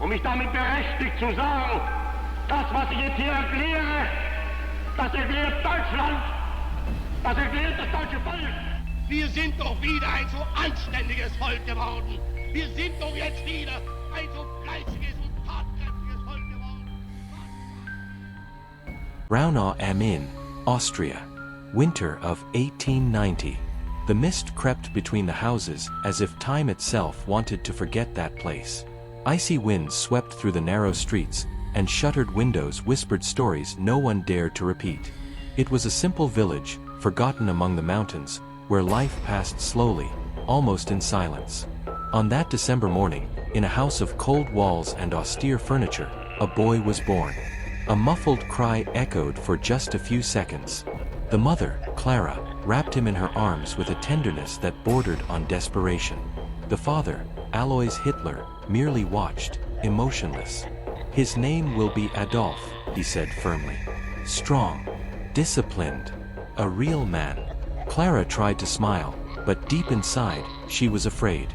mich damit berechtigt zu sagen, das, was ich jetzt hier erkläre, das erklärt Deutschland, das erklärt das deutsche Volk. Wir sind doch wieder ein so anständiges Volk geworden. Wir sind doch jetzt wieder ein so fleißiges und tatkräftiges Volk geworden. Braunau am Inn, Austria. Winter of 1890. The mist crept between the houses as if time itself wanted to forget that place. Icy winds swept through the narrow streets, and shuttered windows whispered stories no one dared to repeat. It was a simple village, forgotten among the mountains, where life passed slowly, almost in silence. On that December morning, in a house of cold walls and austere furniture, a boy was born. A muffled cry echoed for just a few seconds. The mother, Clara, wrapped him in her arms with a tenderness that bordered on desperation. The father, Alois Hitler, merely watched, emotionless. His name will be Adolf, he said firmly. Strong, disciplined, a real man. Clara tried to smile, but deep inside, she was afraid.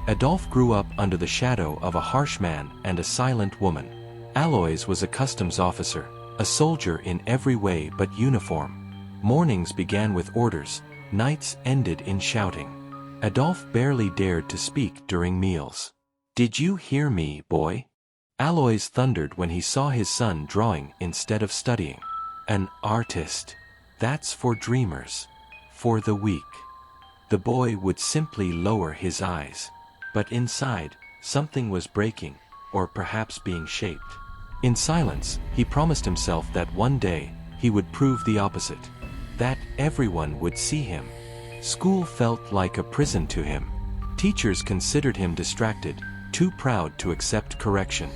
Adolf grew up under the shadow of a harsh man and a silent woman. Alois was a customs officer, a soldier in every way but uniform. Mornings began with orders, nights ended in shouting. Adolf barely dared to speak during meals. "Did you hear me, boy?" Alois thundered when he saw his son drawing instead of studying. An artist. That's for dreamers. For the weak. The boy would simply lower his eyes. But inside, something was breaking, or perhaps being shaped. In silence, he promised himself that one day, he would prove the opposite. That everyone would see him. School felt like a prison to him. Teachers considered him distracted, too proud to accept correction.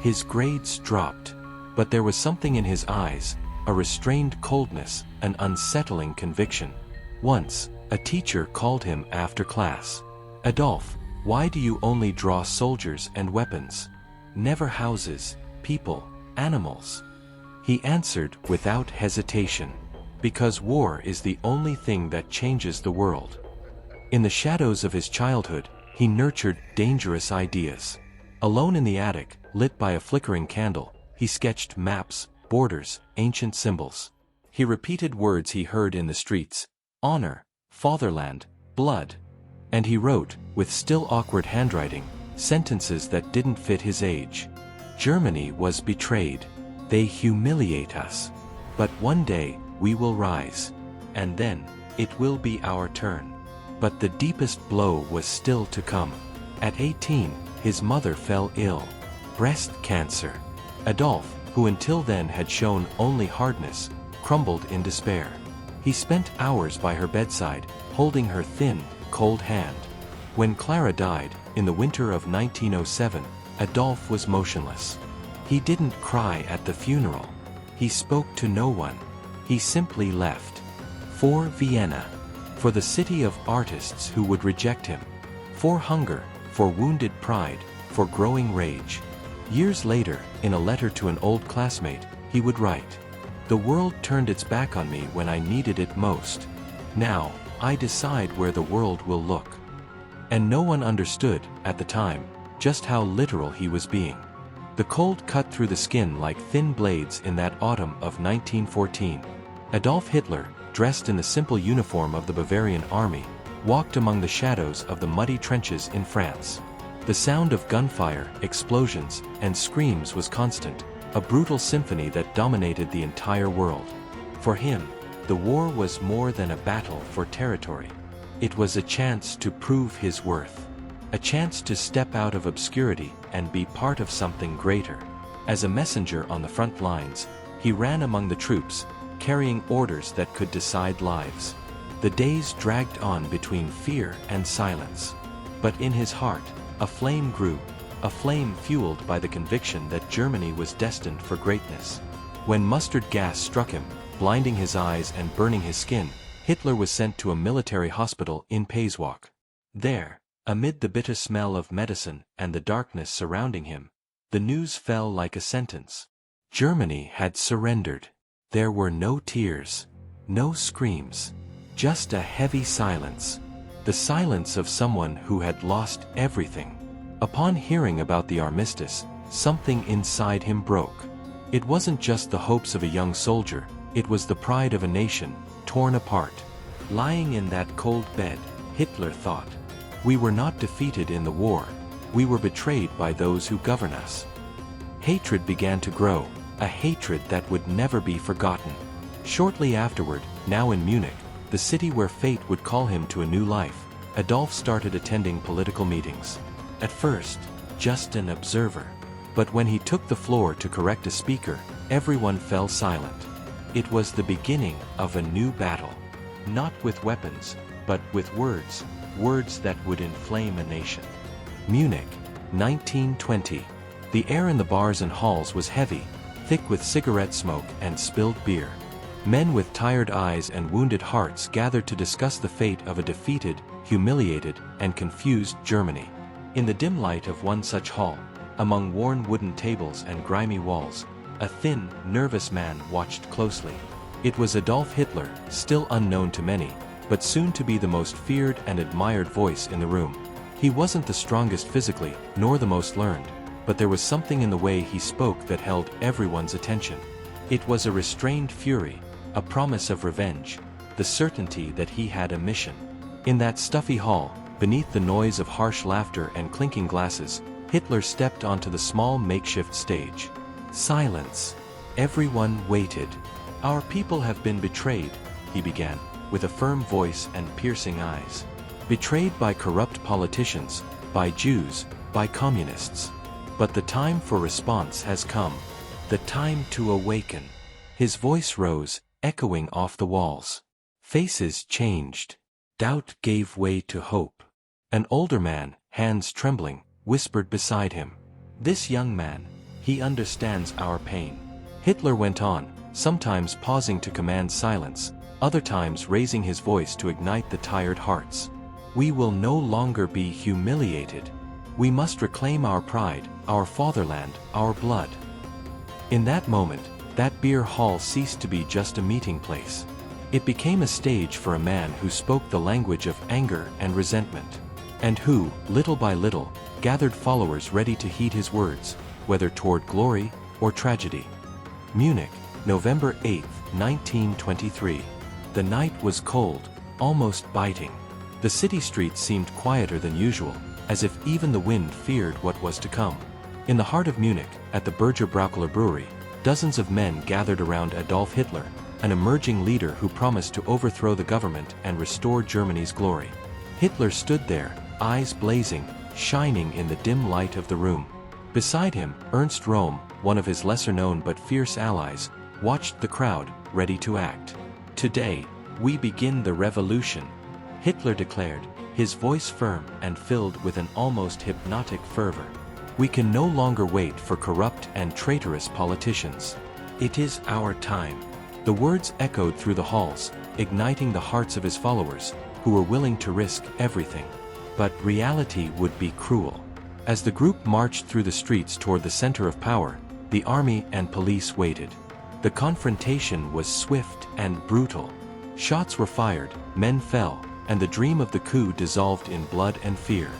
His grades dropped. But there was something in his eyes, a restrained coldness, an unsettling conviction. Once, a teacher called him after class. "Adolf, why do you only draw soldiers and weapons? Never houses, people, animals?" He answered without hesitation. "Because war is the only thing that changes the world." In the shadows of his childhood, he nurtured dangerous ideas. Alone in the attic, lit by a flickering candle, he sketched maps, borders, ancient symbols. He repeated words he heard in the streets: honor, fatherland, blood. And he wrote, with still awkward handwriting, sentences that didn't fit his age. Germany was betrayed. They humiliate us. But one day, we will rise. And then, it will be our turn. But the deepest blow was still to come. At 18, his mother fell ill. Breast cancer. Adolf, who until then had shown only hardness, crumbled in despair. He spent hours by her bedside, holding her thin, cold hand. When Clara died, in the winter of 1907, Adolf was motionless. He didn't cry at the funeral. He spoke to no one. He simply left. For Vienna. For the city of artists who would reject him. For hunger, for wounded pride, for growing rage. Years later, in a letter to an old classmate, he would write, "The world turned its back on me when I needed it most. Now, I decide where the world will look." And no one understood, at the time, just how literal he was being. The cold cut through the skin like thin blades in that autumn of 1914. Adolf Hitler, dressed in the simple uniform of the Bavarian army, walked among the shadows of the muddy trenches in France. The sound of gunfire, explosions, and screams was constant, a brutal symphony that dominated the entire world. For him, the war was more than a battle for territory. It was a chance to prove his worth. A chance to step out of obscurity and be part of something greater. As a messenger on the front lines, he ran among the troops, carrying orders that could decide lives. The days dragged on between fear and silence. But in his heart, a flame grew, a flame fueled by the conviction that Germany was destined for greatness. When mustard gas struck him, blinding his eyes and burning his skin, Hitler was sent to a military hospital in Pasewalk. There, amid the bitter smell of medicine and the darkness surrounding him, the news fell like a sentence. Germany had surrendered. There were no tears, no screams, just a heavy silence. The silence of someone who had lost everything. Upon hearing about the armistice, something inside him broke. It wasn't just the hopes of a young soldier, it was the pride of a nation, torn apart. Lying in that cold bed, Hitler thought. We were not defeated in the war. We were betrayed by those who govern us. Hatred began to grow, a hatred that would never be forgotten. Shortly afterward, now in Munich, the city where fate would call him to a new life, Adolf started attending political meetings. At first, just an observer. But when he took the floor to correct a speaker, everyone fell silent. It was the beginning of a new battle. Not with weapons, but with words, words that would inflame a nation. Munich, 1920. The air in the bars and halls was heavy, thick with cigarette smoke and spilled beer. Men with tired eyes and wounded hearts gathered to discuss the fate of a defeated, humiliated, and confused Germany. In the dim light of one such hall, among worn wooden tables and grimy walls, a thin, nervous man watched closely. It was Adolf Hitler, still unknown to many, but soon to be the most feared and admired voice in the room. He wasn't the strongest physically, nor the most learned, but there was something in the way he spoke that held everyone's attention. It was a restrained fury, a promise of revenge, the certainty that he had a mission. In that stuffy hall, beneath the noise of harsh laughter and clinking glasses, Hitler stepped onto the small makeshift stage. Silence. Everyone waited. Our people have been betrayed, he began, with a firm voice and piercing eyes. Betrayed by corrupt politicians, by Jews, by communists. But the time for response has come. The time to awaken. His voice rose, echoing off the walls. Faces changed. Doubt gave way to hope. An older man, hands trembling, whispered beside him. This young man, he understands our pain. Hitler went on, sometimes pausing to command silence, other times raising his voice to ignite the tired hearts. We will no longer be humiliated. We must reclaim our pride, our fatherland, our blood. In that moment, that beer hall ceased to be just a meeting place. It became a stage for a man who spoke the language of anger and resentment, and who, little by little, gathered followers ready to heed his words, whether toward glory or tragedy. Munich, November 8, 1923. The night was cold, almost biting. The city streets seemed quieter than usual, as if even the wind feared what was to come. In the heart of Munich, at the Berger Braukeler Brewery, dozens of men gathered around Adolf Hitler, an emerging leader who promised to overthrow the government and restore Germany's glory. Hitler stood there, eyes blazing, shining in the dim light of the room. Beside him, Ernst Röhm, one of his lesser-known but fierce allies, watched the crowd, ready to act. Today, we begin the revolution, Hitler declared, his voice firm and filled with an almost hypnotic fervor. We can no longer wait for corrupt and traitorous politicians. It is our time. The words echoed through the halls, igniting the hearts of his followers, who were willing to risk everything. But reality would be cruel. As the group marched through the streets toward the center of power, the army and police waited. The confrontation was swift and brutal. Shots were fired, men fell, and the dream of the coup dissolved in blood and fear.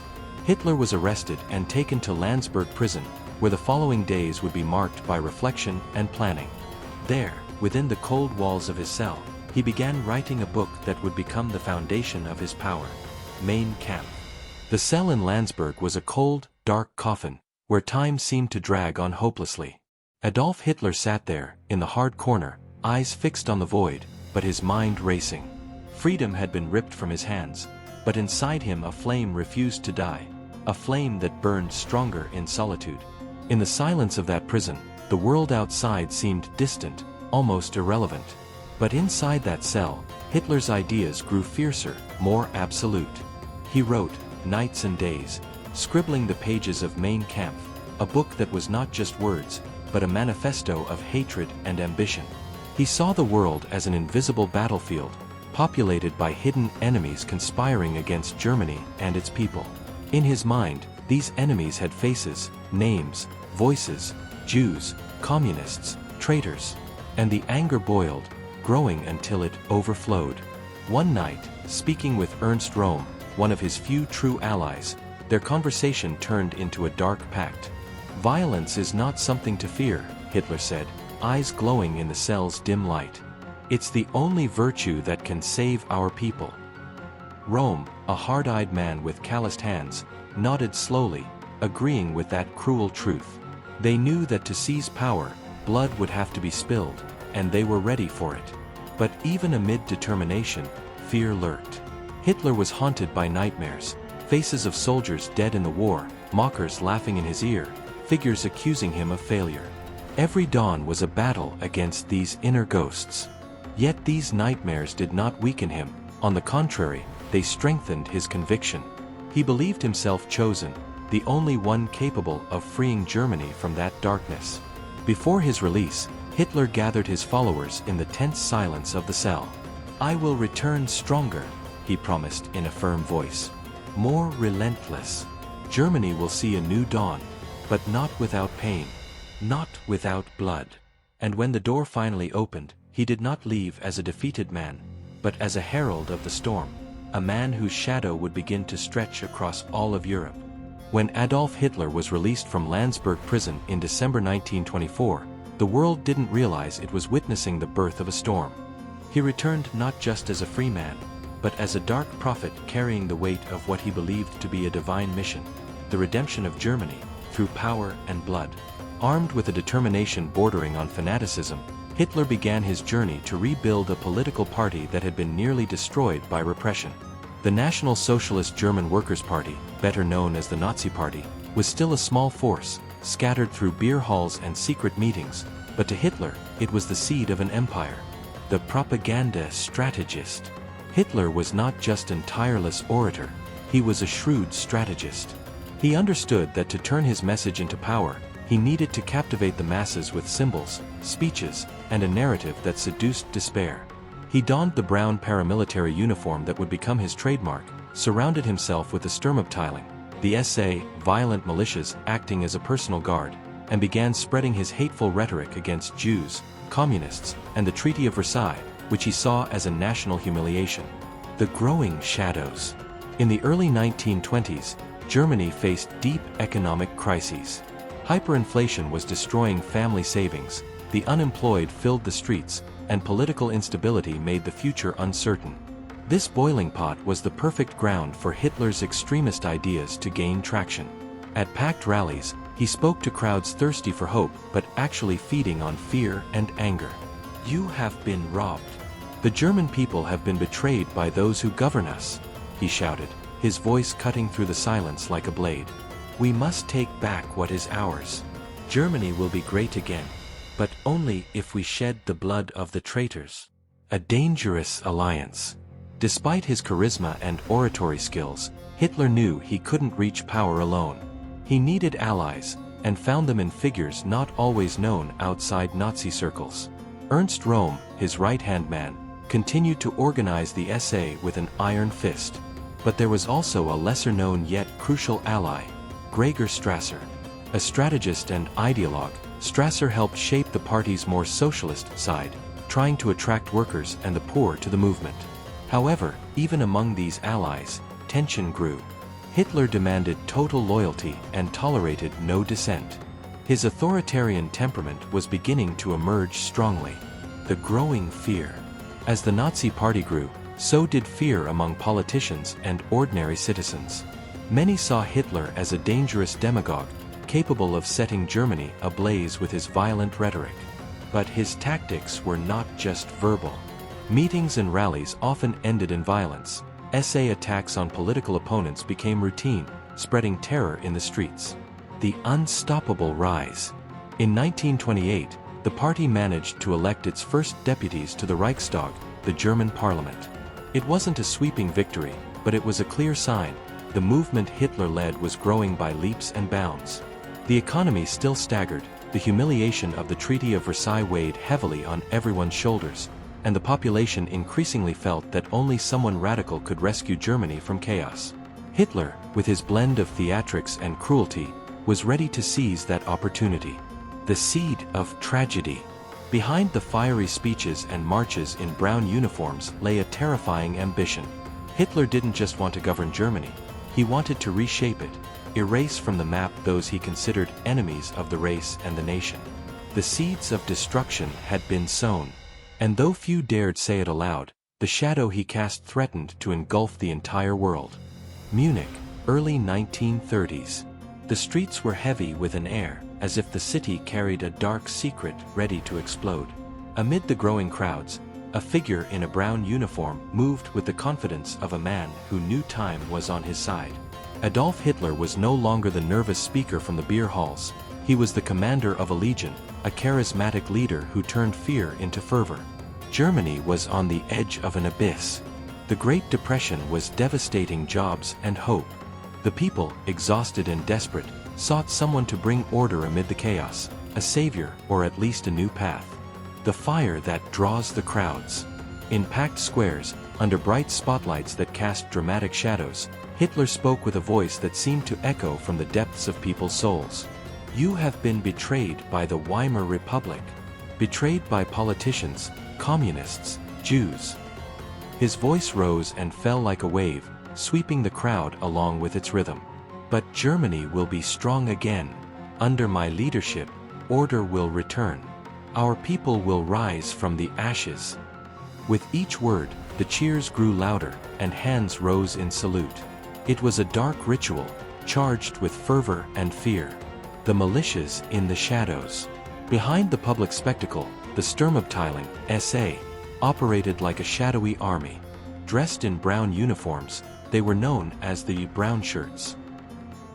Hitler was arrested and taken to Landsberg prison, where the following days would be marked by reflection and planning. There, within the cold walls of his cell, he began writing a book that would become the foundation of his power, Mein Kampf. The cell in Landsberg was a cold, dark coffin, where time seemed to drag on hopelessly. Adolf Hitler sat there, in the hard corner, eyes fixed on the void, but his mind racing. Freedom had been ripped from his hands, but inside him a flame refused to die, a flame that burned stronger in solitude. In the silence of that prison, the world outside seemed distant, almost irrelevant. But inside that cell, Hitler's ideas grew fiercer, more absolute. He wrote, nights and days, scribbling the pages of Mein Kampf, a book that was not just words, but a manifesto of hatred and ambition. He saw the world as an invisible battlefield, populated by hidden enemies conspiring against Germany and its people. In his mind, these enemies had faces, names, voices, Jews, communists, traitors. And the anger boiled, growing until it overflowed. One night, speaking with Ernst Röhm, one of his few true allies, their conversation turned into a dark pact. Violence is not something to fear, Hitler said, eyes glowing in the cell's dim light. It's the only virtue that can save our people. Rome, a hard-eyed man with calloused hands, nodded slowly, agreeing with that cruel truth. They knew that to seize power, blood would have to be spilled, and they were ready for it. But even amid determination, fear lurked. Hitler was haunted by nightmares, faces of soldiers dead in the war, mockers laughing in his ear, figures accusing him of failure. Every dawn was a battle against these inner ghosts. Yet these nightmares did not weaken him, on the contrary, they strengthened his conviction. He believed himself chosen, the only one capable of freeing Germany from that darkness. Before his release, Hitler gathered his followers in the tense silence of the cell. "I will return stronger," he promised in a firm voice. "More relentless. Germany will see a new dawn, but not without pain, not without blood." And when the door finally opened, he did not leave as a defeated man, but as a herald of the storm, a man whose shadow would begin to stretch across all of Europe. When Adolf Hitler was released from Landsberg prison in December 1924, the world didn't realize it was witnessing the birth of a storm. He returned not just as a free man, but as a dark prophet carrying the weight of what he believed to be a divine mission, the redemption of Germany, through power and blood. Armed with a determination bordering on fanaticism, Hitler began his journey to rebuild a political party that had been nearly destroyed by repression. The National Socialist German Workers' Party, better known as the Nazi Party, was still a small force, scattered through beer halls and secret meetings, but to Hitler, it was the seed of an empire. The propaganda strategist. Hitler was not just a tireless orator, he was a shrewd strategist. He understood that to turn his message into power, he needed to captivate the masses with symbols, speeches, and a narrative that seduced despair. He donned the brown paramilitary uniform that would become his trademark, surrounded himself with the Sturmabteilung, the SA, violent militias acting as a personal guard, and began spreading his hateful rhetoric against Jews, communists, and the Treaty of Versailles, which he saw as a national humiliation. The growing shadows. In the early 1920s, Germany faced deep economic crises. Hyperinflation was destroying family savings, the unemployed filled the streets, and political instability made the future uncertain. This boiling pot was the perfect ground for Hitler's extremist ideas to gain traction. At packed rallies, he spoke to crowds thirsty for hope but actually feeding on fear and anger. "You have been robbed. The German people have been betrayed by those who govern us," he shouted, his voice cutting through the silence like a blade. "We must take back what is ours. Germany will be great again, but only if we shed the blood of the traitors." A dangerous alliance. Despite his charisma and oratory skills, Hitler knew he couldn't reach power alone. He needed allies, and found them in figures not always known outside Nazi circles. Ernst Röhm, his right-hand man, continued to organize the SA with an iron fist. But there was also a lesser-known yet crucial ally, Gregor Strasser. A strategist and ideologue, Strasser helped shape the party's more socialist side, trying to attract workers and the poor to the movement. However, even among these allies, tension grew. Hitler demanded total loyalty and tolerated no dissent. His authoritarian temperament was beginning to emerge strongly. The growing fear. As the Nazi Party grew, so did fear among politicians and ordinary citizens. Many saw Hitler as a dangerous demagogue, capable of setting Germany ablaze with his violent rhetoric. But his tactics were not just verbal. Meetings and rallies often ended in violence. SA attacks on political opponents became routine, spreading terror in the streets. The unstoppable rise. In 1928, the party managed to elect its first deputies to the Reichstag, the German parliament. It wasn't a sweeping victory, but it was a clear sign. The movement Hitler led was growing by leaps and bounds. The economy still staggered, the humiliation of the Treaty of Versailles weighed heavily on everyone's shoulders, and the population increasingly felt that only someone radical could rescue Germany from chaos. Hitler, with his blend of theatrics and cruelty, was ready to seize that opportunity. The seed of tragedy. Behind the fiery speeches and marches in brown uniforms lay a terrifying ambition. Hitler didn't just want to govern Germany. He wanted to reshape it, erase from the map those he considered enemies of the race and the nation. The seeds of destruction had been sown, and though few dared say it aloud, the shadow he cast threatened to engulf the entire world. Munich, early 1930s. The streets were heavy with an air, as if the city carried a dark secret ready to explode. Amid the growing crowds, a figure in a brown uniform moved with the confidence of a man who knew time was on his side. Adolf Hitler was no longer the nervous speaker from the beer halls. He was the commander of a legion, a charismatic leader who turned fear into fervor. Germany was on the edge of an abyss. The Great Depression was devastating jobs and hope. The people, exhausted and desperate, sought someone to bring order amid the chaos, a savior or at least a new path. The fire that draws the crowds. In packed squares, under bright spotlights that cast dramatic shadows, Hitler spoke with a voice that seemed to echo from the depths of people's souls. You have been betrayed by the Weimar Republic. Betrayed by politicians, communists, Jews. His voice rose and fell like a wave, sweeping the crowd along with its rhythm. But Germany will be strong again. Under my leadership, order will return. Our people will rise from the ashes. With each word, the cheers grew louder, and hands rose in salute. It was a dark ritual, charged with fervor and fear. The militias in the shadows. Behind the public spectacle, the Sturmabteilung, SA, operated like a shadowy army. Dressed in brown uniforms, they were known as the Brown Shirts.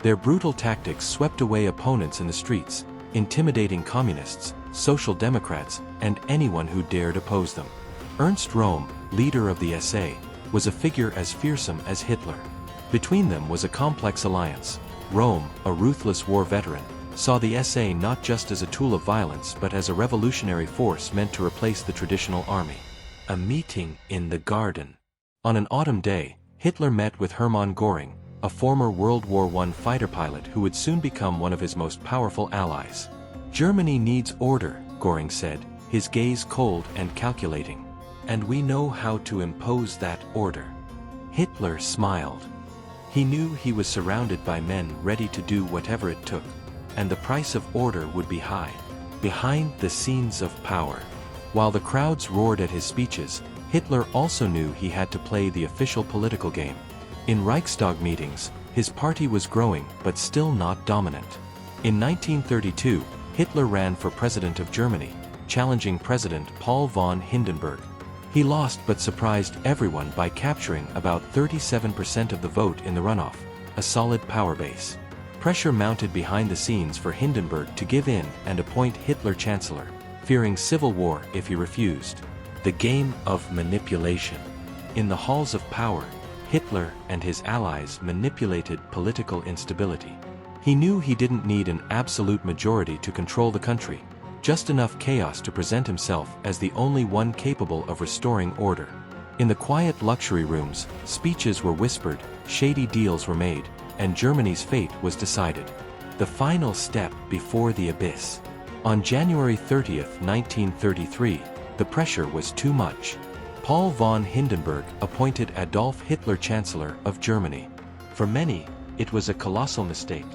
Their brutal tactics swept away opponents in the streets, intimidating communists, social democrats, and anyone who dared oppose them. Ernst Röhm, leader of the SA, was a figure as fearsome as Hitler. Between them was a complex alliance. Röhm, a ruthless war veteran, saw the SA not just as a tool of violence but as a revolutionary force meant to replace the traditional army. A meeting in the garden. On an autumn day, Hitler met with Hermann Göring, a former World War I fighter pilot who would soon become one of his most powerful allies. Germany needs order, Göring said, his gaze cold and calculating. And we know how to impose that order. Hitler smiled. He knew he was surrounded by men ready to do whatever it took, and the price of order would be high. Behind the scenes of power. While the crowds roared at his speeches, Hitler also knew he had to play the official political game. In Reichstag meetings, his party was growing but still not dominant. In 1932, Hitler ran for president of Germany, challenging President Paul von Hindenburg. He lost but surprised everyone by capturing about 37% of the vote in the runoff, a solid power base. Pressure mounted behind the scenes for Hindenburg to give in and appoint Hitler chancellor, fearing civil war if he refused. The game of manipulation. In the halls of power, Hitler and his allies manipulated political instability. He knew he didn't need an absolute majority to control the country, just enough chaos to present himself as the only one capable of restoring order. In the quiet luxury rooms, speeches were whispered, shady deals were made, and Germany's fate was decided. The final step before the abyss. On January 30, 1933, the pressure was too much. Paul von Hindenburg appointed Adolf Hitler Chancellor of Germany. For many, it was a colossal mistake.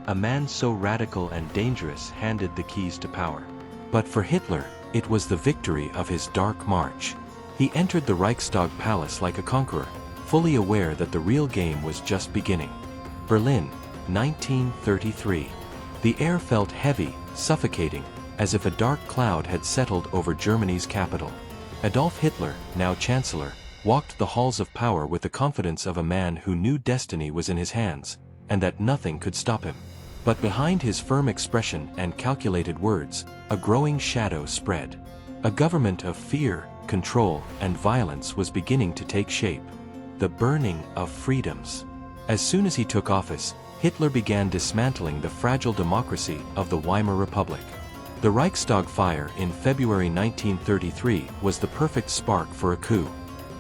A man so radical and dangerous handed the keys to power. But for Hitler, it was the victory of his dark march. He entered the Reichstag palace like a conqueror, fully aware that the real game was just beginning. Berlin, 1933. The air felt heavy, suffocating, as if a dark cloud had settled over Germany's capital. Adolf Hitler, now Chancellor, walked the halls of power with the confidence of a man who knew destiny was in his hands, and that nothing could stop him. But behind his firm expression and calculated words, a growing shadow spread. A government of fear, control, and violence was beginning to take shape. The burning of freedoms. As soon as he took office, Hitler began dismantling the fragile democracy of the Weimar Republic. The Reichstag fire in February 1933 was the perfect spark for a coup.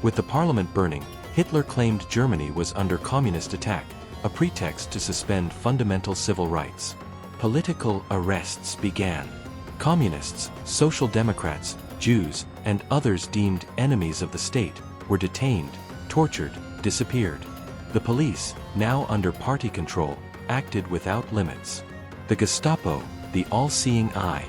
With the parliament burning, Hitler claimed Germany was under communist attack, a pretext to suspend fundamental civil rights. Political arrests began. Communists, social democrats, Jews, and others deemed enemies of the state were detained, tortured, disappeared. The police, now under party control, acted without limits. The Gestapo, the all-seeing eye.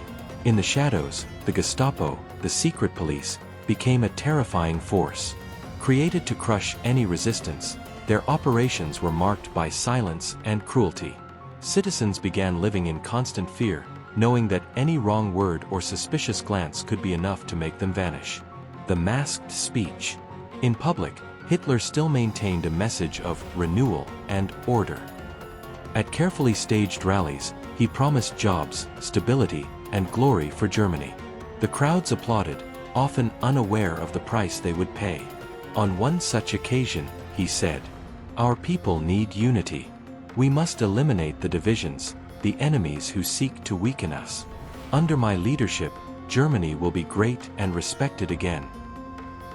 In the shadows, the Gestapo, the secret police, became a terrifying force. Created to crush any resistance, their operations were marked by silence and cruelty. Citizens began living in constant fear, knowing that any wrong word or suspicious glance could be enough to make them vanish. The masked speech. In public, Hitler still maintained a message of renewal and order. At carefully staged rallies, he promised jobs, stability, and glory for Germany. The crowds applauded, often unaware of the price they would pay. On one such occasion, he said, "Our people need unity. We must eliminate the divisions, the enemies who seek to weaken us. Under my leadership, Germany will be great and respected again."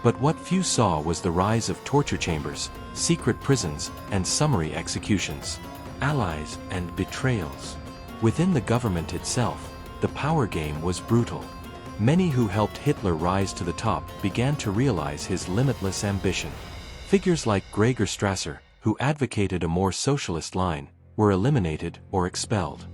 But what few saw was the rise of torture chambers, secret prisons, and summary executions. Allies and betrayals. Within the government itself, the power game was brutal. Many who helped Hitler rise to the top began to realize his limitless ambition. Figures like Gregor Strasser, who advocated a more socialist line, were eliminated or expelled.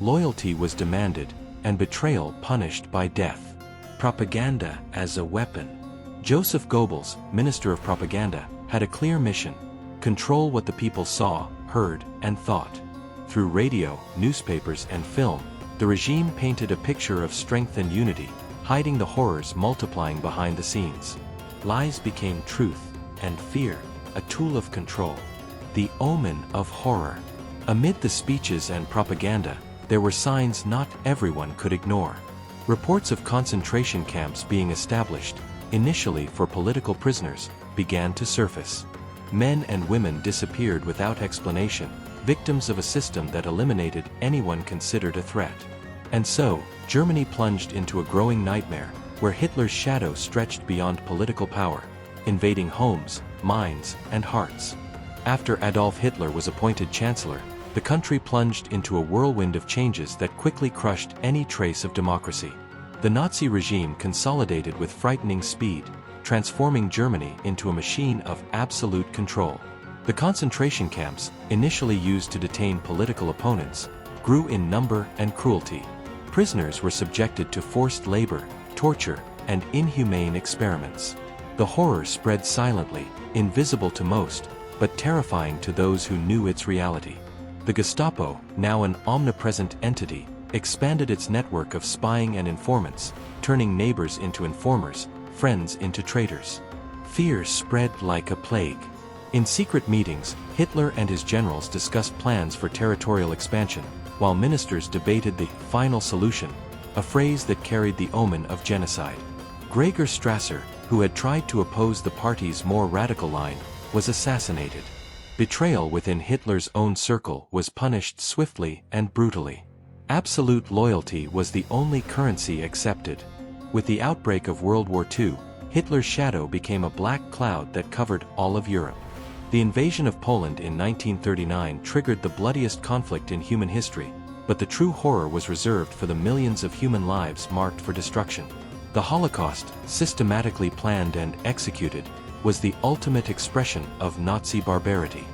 Loyalty was demanded, and betrayal punished by death. Propaganda as a weapon. Joseph Goebbels, Minister of Propaganda, had a clear mission: control what the people saw, heard, and thought. Through radio, newspapers, and film, the regime painted a picture of strength and unity, hiding the horrors multiplying behind the scenes. Lies became truth, and fear, a tool of control. The omen of horror. Amid the speeches and propaganda, there were signs not everyone could ignore. Reports of concentration camps being established, initially for political prisoners, began to surface. Men and women disappeared without explanation, victims of a system that eliminated anyone considered a threat. And so, Germany plunged into a growing nightmare, where Hitler's shadow stretched beyond political power, invading homes, minds, and hearts. After Adolf Hitler was appointed Chancellor, the country plunged into a whirlwind of changes that quickly crushed any trace of democracy. The Nazi regime consolidated with frightening speed, transforming Germany into a machine of absolute control. The concentration camps, initially used to detain political opponents, grew in number and cruelty. Prisoners were subjected to forced labor, torture, and inhumane experiments. The horror spread silently, invisible to most, but terrifying to those who knew its reality. The Gestapo, now an omnipresent entity, expanded its network of spying and informants, turning neighbors into informers, friends into traitors. Fear spread like a plague. In secret meetings, Hitler and his generals discussed plans for territorial expansion, while ministers debated the final solution, a phrase that carried the omen of genocide. Gregor Strasser, who had tried to oppose the party's more radical line, was assassinated. Betrayal within Hitler's own circle was punished swiftly and brutally. Absolute loyalty was the only currency accepted. With the outbreak of World War II, Hitler's shadow became a black cloud that covered all of Europe. The invasion of Poland in 1939 triggered the bloodiest conflict in human history, but the true horror was reserved for the millions of human lives marked for destruction. The Holocaust, systematically planned and executed, was the ultimate expression of Nazi barbarity.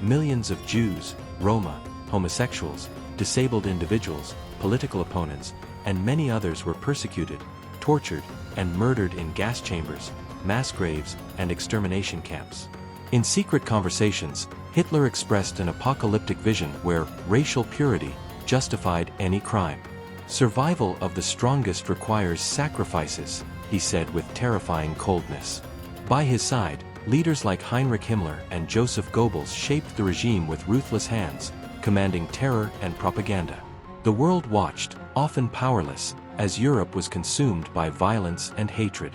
Millions of Jews, Roma, homosexuals, disabled individuals, political opponents, and many others were persecuted, tortured, and murdered in gas chambers, mass graves, and extermination camps. In secret conversations, Hitler expressed an apocalyptic vision where racial purity justified any crime. "Survival of the strongest requires sacrifices," he said with terrifying coldness. By his side, leaders like Heinrich Himmler and Joseph Goebbels shaped the regime with ruthless hands, commanding terror and propaganda. The world watched, often powerless, as Europe was consumed by violence and hatred.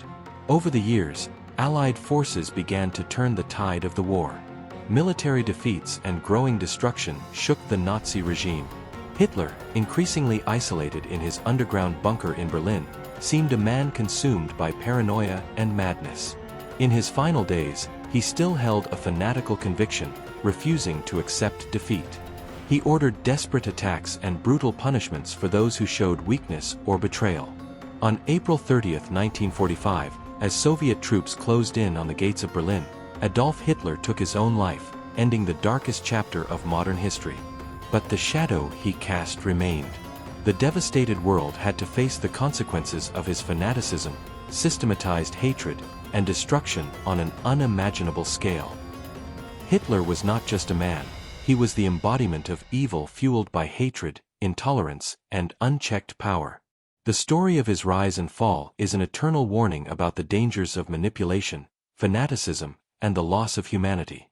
Over the years, Allied forces began to turn the tide of the war. Military defeats and growing destruction shook the Nazi regime. Hitler, increasingly isolated in his underground bunker in Berlin, seemed a man consumed by paranoia and madness. In his final days, he still held a fanatical conviction, refusing to accept defeat. He ordered desperate attacks and brutal punishments for those who showed weakness or betrayal. On April 30, 1945, as Soviet troops closed in on the gates of Berlin, Adolf Hitler took his own life, ending the darkest chapter of modern history. But the shadow he cast remained. The devastated world had to face the consequences of his fanaticism, systematized hatred, and destruction on an unimaginable scale. Hitler was not just a man, he was the embodiment of evil fueled by hatred, intolerance, and unchecked power. The story of his rise and fall is an eternal warning about the dangers of manipulation, fanaticism, and the loss of humanity.